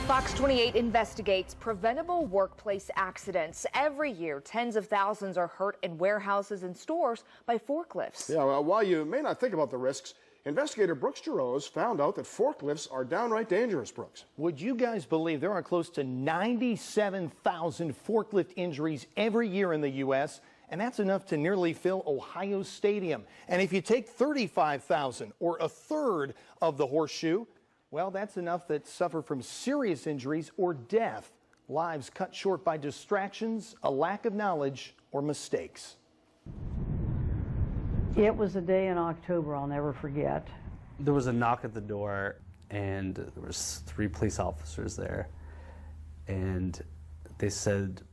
Fox 28 investigates preventable workplace accidents. Every year, tens of thousands are hurt in warehouses and stores by forklifts. Yeah, well, while you may not think about the risks, investigator Brooks Jarosz found out that forklifts are downright dangerous, Brooks. Would you guys believe there are close to 97,000 forklift injuries every year in the U.S., and that's enough to nearly fill Ohio Stadium. And if you take 35,000, or a third of the horseshoe, well, that's enough that suffer from serious injuries or death. Lives cut short by distractions, a lack of knowledge, or mistakes. It was a day in October I'll never forget. There was a knock at the door, and there was 3 police officers there. And they said,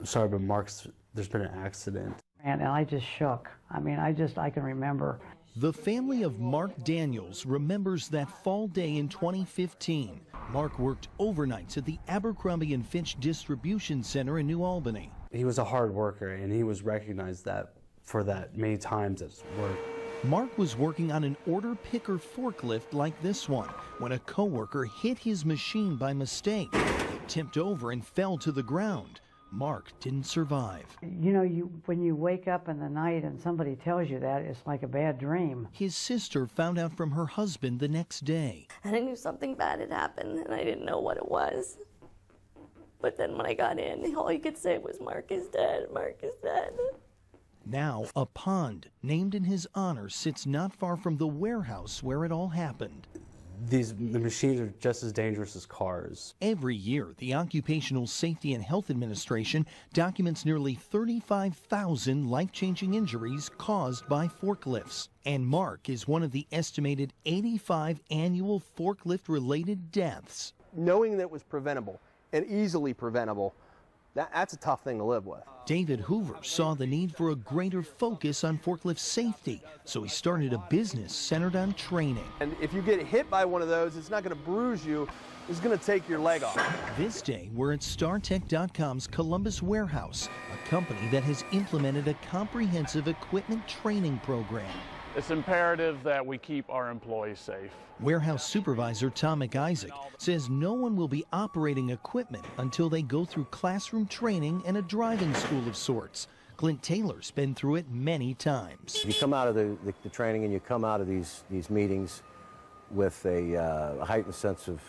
"Sorry, but Mark's, there's been an accident." And I just shook. I mean, I can remember. The family of Mark Daniels remembers that fall day in 2015. Mark worked overnights at the Abercrombie & Fitch Distribution Center in New Albany. He was a hard worker, and he was recognized that for that many times at work. Mark was working on an order picker forklift like this one when a coworker hit his machine by mistake. It tipped over and fell to the ground. Mark didn't survive. You know, when you wake up in the night and somebody tells you that, it's like a bad dream. His sister found out from her husband the next day. And I knew something bad had happened, and I didn't know what it was. But then when I got in, all he could say was, "Mark is dead, Mark is dead." Now, a pond named in his honor sits not far from the warehouse where it all happened. The machines are just as dangerous as cars. Every year, the Occupational Safety and Health Administration documents nearly 35,000 life-changing injuries caused by forklifts. And Mark is one of the estimated 85 annual forklift-related deaths. Knowing that it was preventable and easily preventable, that's a tough thing to live with. David Hoover saw the need for a greater focus on forklift safety, so he started a business centered on training. And if you get hit by one of those, it's not going to bruise you, it's going to take your leg off. This day, we're at StarTech.com's Columbus warehouse, a company that has implemented a comprehensive equipment training program. It's imperative that we keep our employees safe. Warehouse supervisor Tom McIsaac says no one will be operating equipment until they go through classroom training and a driving school of sorts. Clint Taylor's been through it many times. You come out of the training and you come out of these meetings with a heightened sense of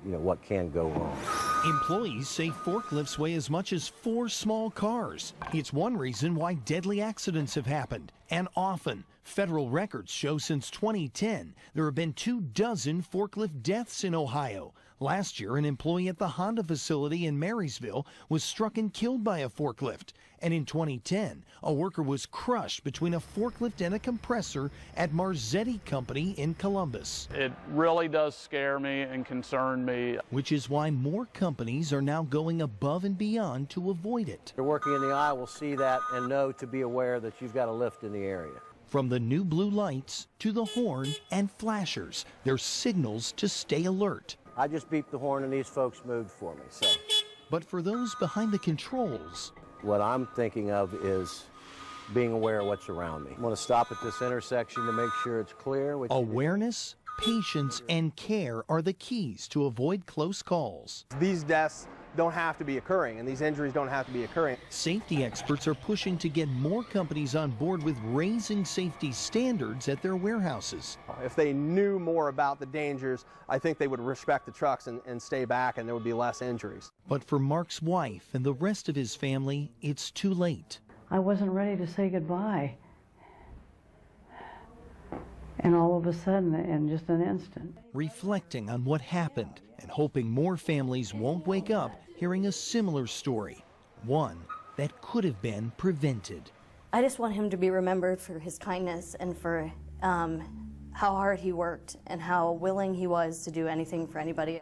what can go wrong. Employees say forklifts weigh as much as 4 small cars. It's one reason why deadly accidents have happened, and often. Federal records show since 2010, there have been 24 forklift deaths in Ohio. Last year, an employee at the Honda facility in Marysville was struck and killed by a forklift. And in 2010, a worker was crushed between a forklift and a compressor at Marzetti Company in Columbus. It really does scare me and concern me. Which is why more companies are now going above and beyond to avoid it. They're working in the aisle will see that and know to be aware that you've got a lift in the area. From the new blue lights to the horn and flashers, they're signals to stay alert. I just beeped the horn and these folks moved for me. But for those behind the controls, what I'm thinking of is being aware of what's around me. I want to stop at this intersection to make sure it's clear. Awareness, patience, and care are the keys to avoid close calls. These deaths don't have to be occurring, and these injuries don't have to be occurring. Safety experts are pushing to get more companies on board with raising safety standards at their warehouses. If they knew more about the dangers, I think they would respect the trucks and stay back, and there would be less injuries. But for Mark's wife and the rest of his family, it's too late. I wasn't ready to say goodbye. And all of a sudden, in just an instant. Reflecting on what happened and hoping more families won't wake up hearing a similar story, one that could have been prevented. I just want him to be remembered for his kindness and for how hard he worked and how willing he was to do anything for anybody.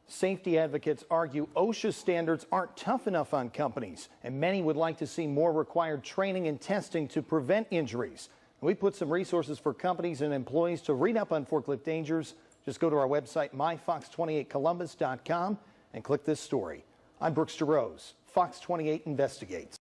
Safety advocates argue OSHA standards aren't tough enough on companies, and many would like to see more required training and testing to prevent injuries. We put some resources for companies and employees to read up on forklift dangers. Just go to our website, myfox28columbus.com, and click this story. I'm Brooks Jarosz. Fox 28 investigates.